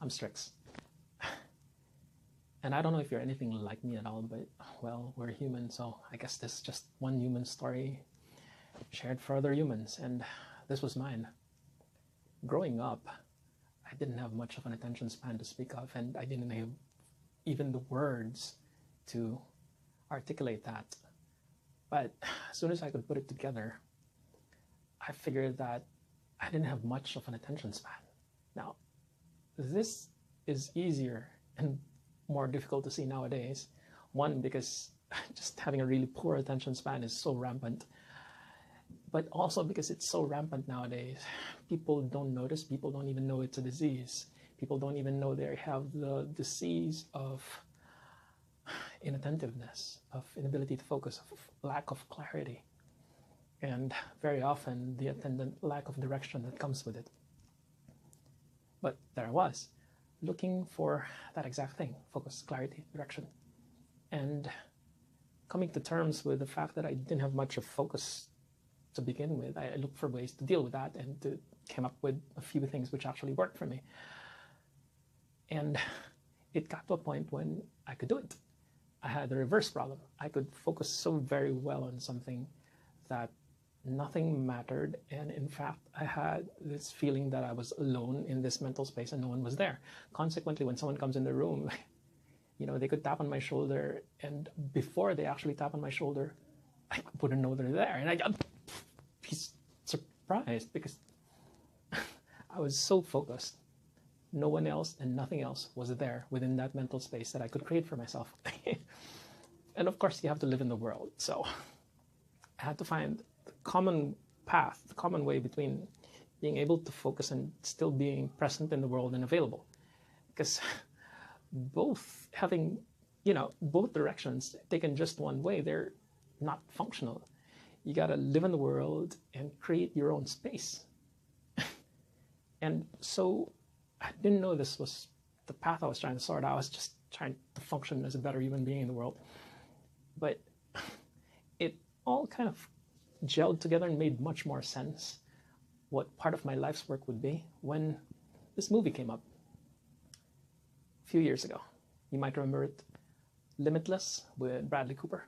I'm Strix. And I don't know if you're anything like me at all, but well, we're human, so I guess this is just one human story shared for other humans, and this was mine. Growing up, I didn't have much of an attention span to speak of, and I didn't have even the words to articulate that. But as soon as I could put it together, I figured that I didn't have much of an attention span. Now, this is easier and more difficult to see nowadays. One, because just having a really poor attention span is so rampant, but also because it's so rampant nowadays. People don't notice, people don't even know it's a disease. People don't even know they have the disease of inattentiveness, of inability to focus, of lack of clarity, and very often the attendant lack of direction that comes with it. But there I was, looking for that exact thing: focus, clarity, direction, and coming to terms with the fact that I didn't have much of focus to begin with. I looked for ways to deal with that and came up with a few things which actually worked for me. And it got to a point when I could do it. I had the reverse problem. I could focus so very well on something that nothing mattered, and in fact I had this feeling that I was alone in this mental space and no one was there. Consequently, when someone comes in the room, they could tap on my shoulder, and before they actually tap on my shoulder, I wouldn't know they're there, and I'd be surprised because I was so focused. No one else and nothing else was there within that mental space that I could create for myself. And of course, you have to live in the world, so I had to find the common path, the common way between being able to focus and still being present in the world and available. Because both having, both directions taken just one way, they're not functional. You got to live in the world and create your own space. And so I didn't know this was the path I was trying to sort out. I was just trying to function as a better human being in the world. But it all kind of gelled together and made much more sense what part of my life's work would be when this movie came up a few years ago. You might remember it, Limitless with Bradley Cooper.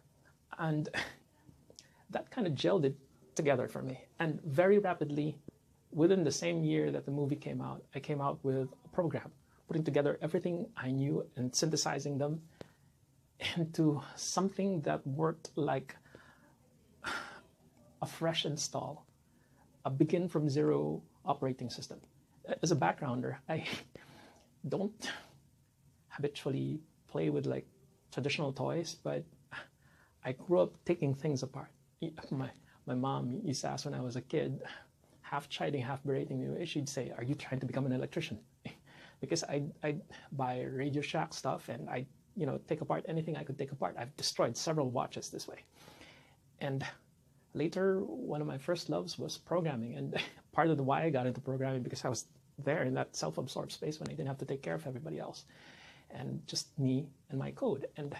And that kind of gelled it together for me. And very rapidly, within the same year that the movie came out, I came out with a program, putting together everything I knew and synthesizing them into something that worked like a fresh install, a begin from zero operating system. As a backgrounder, I don't habitually play with like traditional toys, but I grew up taking things apart. My mom used to ask when I was a kid, half chiding, half berating me, she'd say, "Are you trying to become an electrician?" Because I'd buy Radio Shack stuff and I'd take apart anything I could take apart. I've destroyed several watches this way. And later, one of my first loves was programming. And part of the why I got into programming, because I was there in that self-absorbed space when I didn't have to take care of everybody else. And just me and my code. And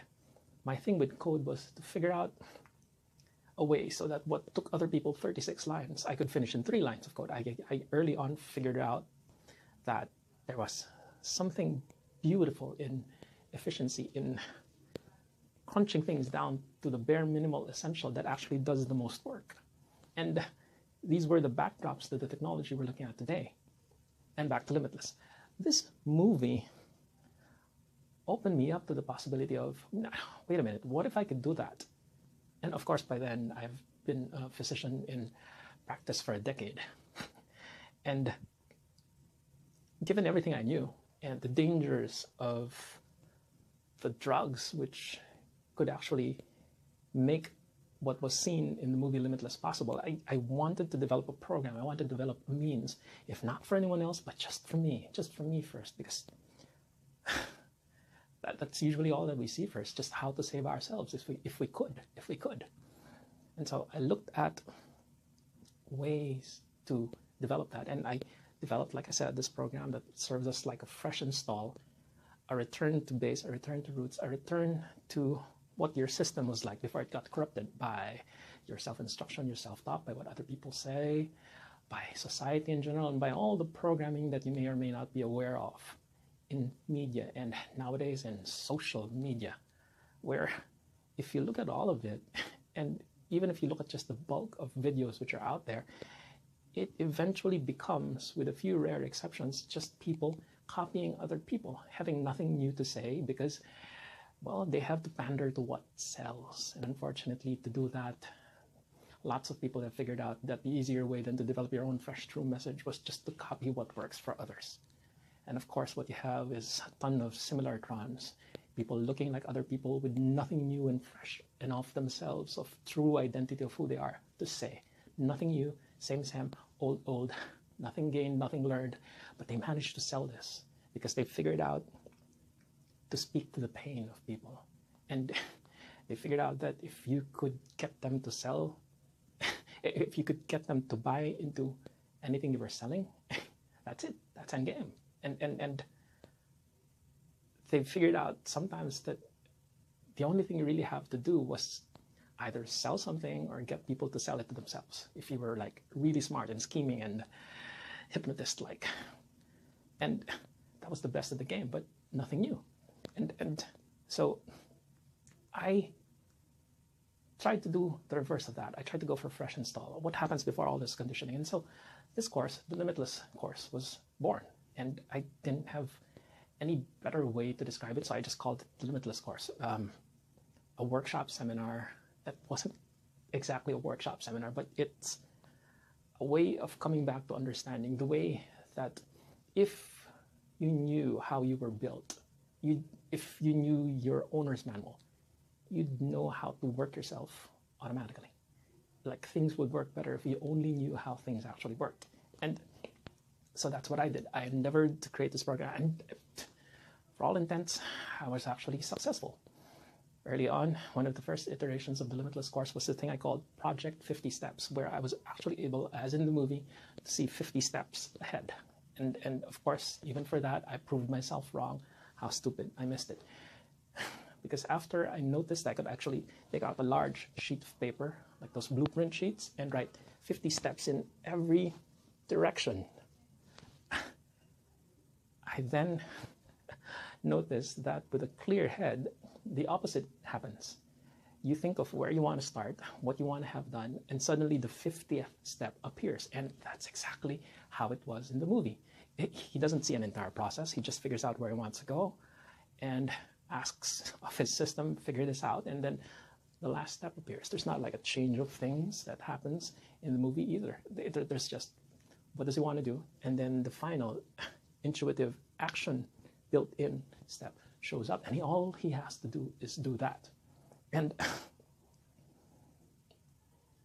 my thing with code was to figure out a way so that what took other people 36 lines, I could finish in 3 lines of code. I early on figured out that there was something beautiful in efficiency, in crunching things down to the bare minimal essential that actually does the most work. And these were the backdrops to the technology we're looking at today. And back to Limitless. This movie opened me up to the possibility of, wait a minute, what if I could do that? And of course, by then, I've been a physician in practice for a decade. And given everything I knew and the dangers of the drugs, which could actually make what was seen in the movie Limitless possible, I wanted to develop a program. I wanted to develop a means, if not for anyone else, but just for me first, because that's usually all that we see first, just how to save ourselves if we could. And so I looked at ways to develop that, and I developed, like I said, this program that serves us like a fresh install, a return to base, a return to roots, a return to what your system was like before it got corrupted by your self-instruction, your self-talk, by what other people say, by society in general, and by all the programming that you may or may not be aware of in media and nowadays in social media, where if you look at all of it, and even if you look at just the bulk of videos which are out there, it eventually becomes, with a few rare exceptions, just people copying other people, having nothing new to say because, well, they have to pander to what sells. And unfortunately, to do that, lots of people have figured out that the easier way than to develop your own fresh, true message was just to copy what works for others. And of course, what you have is a ton of similar trons, people looking like other people with nothing new and fresh enough themselves of true identity of who they are to say. Nothing new, same, old, nothing gained, nothing learned, but they managed to sell this because they figured out to speak to the pain of people. And they figured out that if you could get them to sell, if you could get them to buy into anything you were selling, that's it, that's endgame. And they figured out sometimes that the only thing you really have to do was either sell something or get people to sell it to themselves. If you were like really smart and scheming and hypnotist-like. And that was the best of the game, but nothing new. And so I tried to do the reverse of that. I tried to go for fresh install. What happens before all this conditioning? And so this course, the Limitless course, was born. And I didn't have any better way to describe it, so I just called it the Limitless course. A workshop seminar that wasn't exactly a workshop seminar, but it's a way of coming back to understanding the way that if you knew how you were built, if you knew your owner's manual, you'd know how to work yourself automatically. Like things would work better if you only knew how things actually worked. And so that's what I did. I endeavored to create this program, and for all intents, I was actually successful. Early on, one of the first iterations of the Limitless course was the thing I called Project 50 Steps, where I was actually able, as in the movie, to see 50 steps ahead. And of course, even for that, I proved myself wrong. How stupid, I missed it. Because after I noticed I could actually take out a large sheet of paper, like those blueprint sheets, and write 50 steps in every direction. I then noticed that with a clear head, the opposite happens. You think of where you want to start, what you want to have done, and suddenly the 50th step appears. And that's exactly how it was in the movie. He doesn't see an entire process. He just figures out where he wants to go and asks of his system, figure this out, and then the last step appears. There's not like a change of things that happens in the movie either. There's just, what does he want to do? And then the final intuitive action built-in step shows up, and all he has to do is do that. And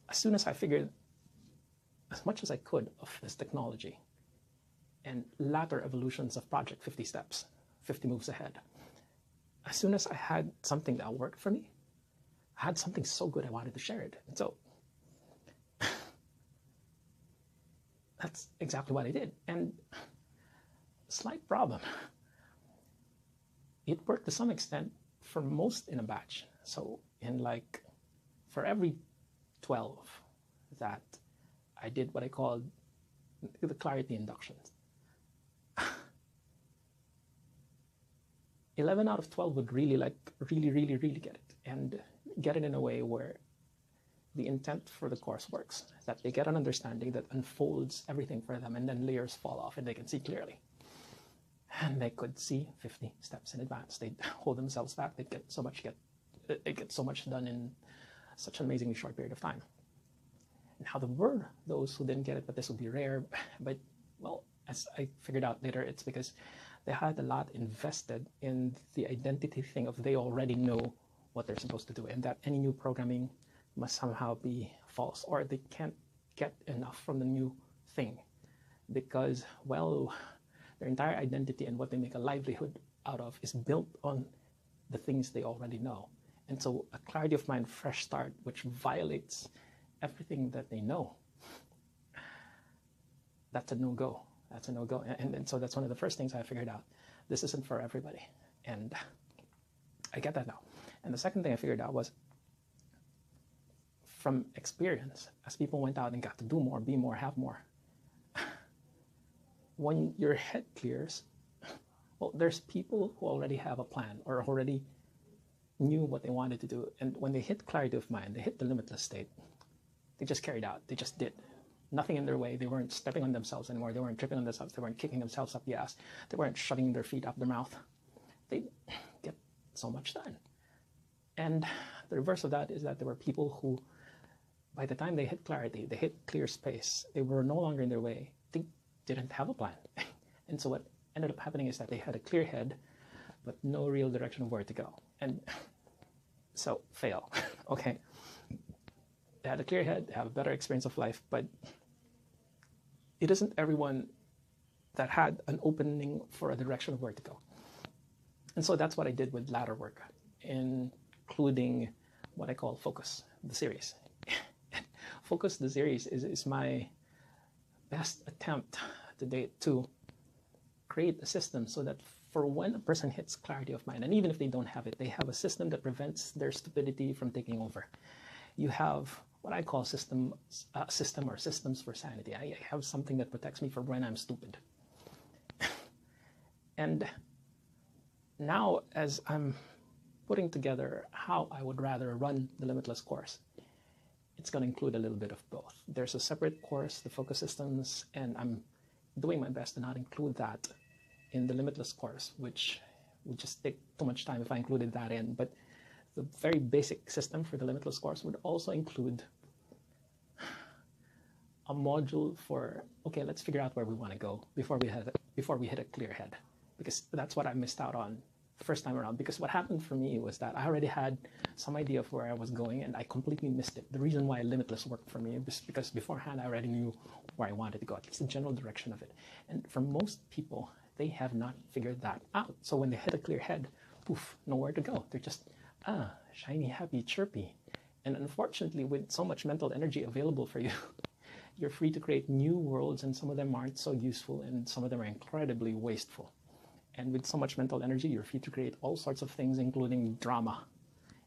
as soon as I figured as much as I could of this technology and latter evolutions of Project 50 Steps, 50 moves ahead, as soon as I had something that worked for me, I had something so good I wanted to share it. And so that's exactly what I did. And slight problem. It worked to some extent for most in a batch. So in like, for every 12 that I did what I called the clarity inductions, 11 out of 12 would really really get it, and get it in a way where the intent for the course works, that they get an understanding that unfolds everything for them, and then layers fall off and they can see clearly. And they could see 50 steps in advance. They'd hold themselves back. They'd get so much done in such an amazingly short period of time. Now there were those who didn't get it, but this would be rare. But well, as I figured out later, it's because they had a lot invested in the identity thing of they already know what they're supposed to do, and that any new programming must somehow be false, or they can't get enough from the new thing because, well, their entire identity and what they make a livelihood out of is built on the things they already know. And so a clarity of mind, fresh start, which violates everything that they know, that's a no-go. That's a no-go. And so that's one of the first things I figured out. This isn't for everybody. And I get that now. And the second thing I figured out was, from experience, as people went out and got to do more, be more, have more, when your head clears, Well, there's people who already have a plan or already knew what they wanted to do. And when they hit clarity of mind, they hit the limitless state, they just carried out, they just did. Nothing in their way. They weren't stepping on themselves anymore. They weren't tripping on themselves. They weren't kicking themselves up the ass. They weren't shoving their feet up their mouth. They get so much done. And the reverse of that is that there were people who, by the time they hit clarity, they hit clear space, they were no longer in their way. They didn't have a plan. And so what ended up happening is that they had a clear head, but no real direction of where to go. And so fail, okay? They had a clear head, they have a better experience of life, but it isn't everyone that had an opening for a direction of where to go. And so that's what I did with ladder work, including what I call Focus, the series. Focus, the series, is my best attempt to date to create a system so that for when a person hits clarity of mind, and even if they don't have it, they have a system that prevents their stupidity from taking over. You have what I call system or systems for sanity. I have something that protects me from when I'm stupid. And now, as I'm putting together how I would rather run the Limitless course, it's going to include a little bit of both. There's a separate course, the Focus Systems, and I'm doing my best to not include that in the Limitless course, which would just take too much time if I included that in. But the very basic system for the Limitless course would also include a module for, okay, let's figure out where we want to go before we hit a clear head, because that's what I missed out on the first time around. Because what happened for me was that I already had some idea of where I was going, and I completely missed it. The reason why Limitless worked for me is because beforehand I already knew where I wanted to go, at least the general direction of it. And for most people, they have not figured that out. So when they hit a clear head, poof, nowhere to go. They're just shiny, happy, chirpy. And unfortunately, with so much mental energy available for you, you're free to create new worlds, and some of them aren't so useful, and some of them are incredibly wasteful. And with so much mental energy, you're free to create all sorts of things, including drama.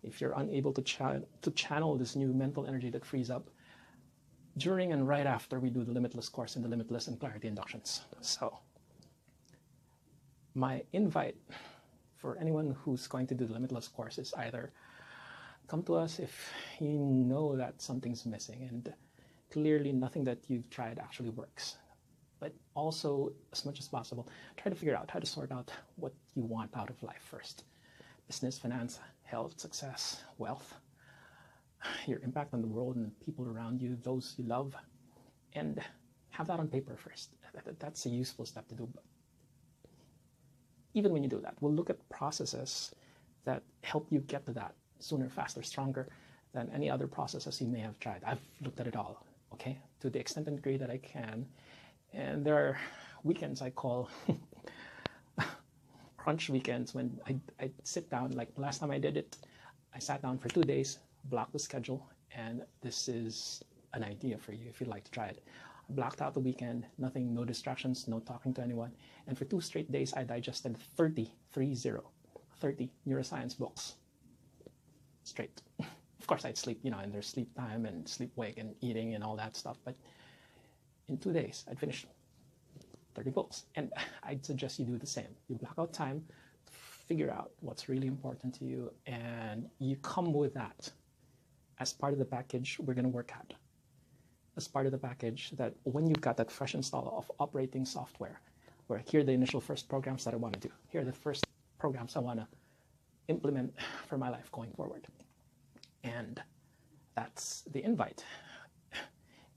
If you're unable to channel this new mental energy that frees up during and right after we do the Limitless course and the Limitless and Clarity inductions. So my invite for anyone who's going to do the Limitless course is either come to us if you know that something's missing and clearly nothing that you've tried actually works. But also, as much as possible, try to figure out how to sort out what you want out of life first. Business, finance, health, success, wealth, your impact on the world and the people around you, those you love, and have that on paper first. That's a useful step to do. But even when you do that, we'll look at processes that help you get to that sooner, faster, stronger than any other processes you may have tried. I've looked at it all, okay, to the extent and degree that I can. And there are weekends I call crunch weekends when I sit down. Like last time I did it, I sat down for 2 days, blocked the schedule, and this is an idea for you if you'd like to try it. I blocked out the weekend, nothing, no distractions, no talking to anyone. And for 2 straight days, I digested 30 neuroscience books straight. Of course, I'd sleep, and there's sleep time and sleep wake and eating and all that stuff. But in 2 days, I'd finish 30 books. And I'd suggest you do the same. You block out time, figure out what's really important to you, and you come with that as part of the package we're going to work at. As part of the package that when you've got that fresh install of operating software, where here are the initial first programs that I want to do. Here are the first programs I want to implement for my life going forward. And that's the invite.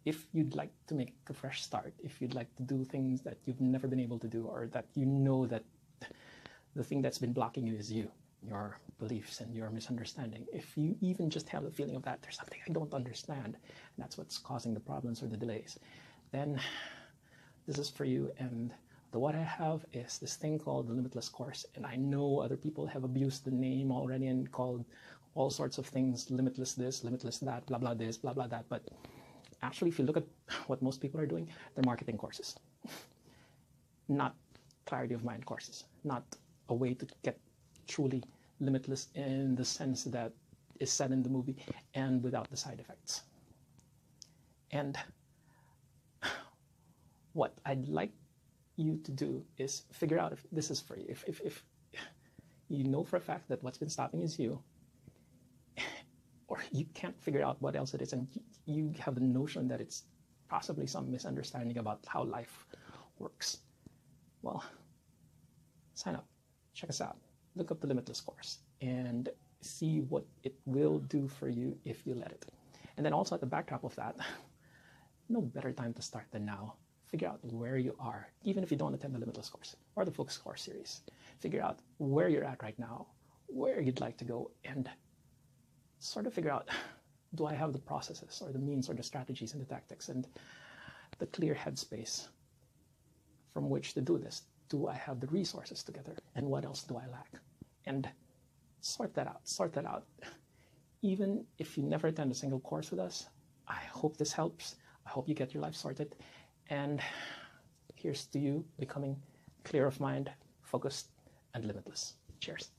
If you'd like to make a fresh start, if you'd like to do things that you've never been able to do, or that you know that the thing that's been blocking you is you, your beliefs and your misunderstanding. If you even just have the feeling of that, there's something I don't understand, and that's what's causing the problems or the delays, then this is for you. And what I have is this thing called the Limitless course. And I know other people have abused the name already and called all sorts of things, Limitless this, Limitless that, blah, blah this, blah, blah that. But actually, if you look at what most people are doing, they're marketing courses, not clarity of mind courses, not a way to get truly limitless in the sense that is said in the movie and without the side effects. And what I'd like you to do is figure out if this is for you. If you know for a fact that what's been stopping is you, or you can't figure out what else it is, and you have the notion that it's possibly some misunderstanding about how life works, well, sign up, check us out, look up the Limitless course, and see what it will do for you if you let it. And then also at the backdrop of that, no better time to start than now. Figure out where you are, even if you don't attend the Limitless course or the Focus Course series. Figure out where you're at right now, where you'd like to go, and sort of figure out, do I have the processes or the means or the strategies and the tactics and the clear headspace from which to do this? Do I have the resources together? And what else do I lack? And sort that out. Even if you never attend a single course with us, I hope this helps. I hope you get your life sorted. And here's to you becoming clear of mind, focused, and limitless. Cheers.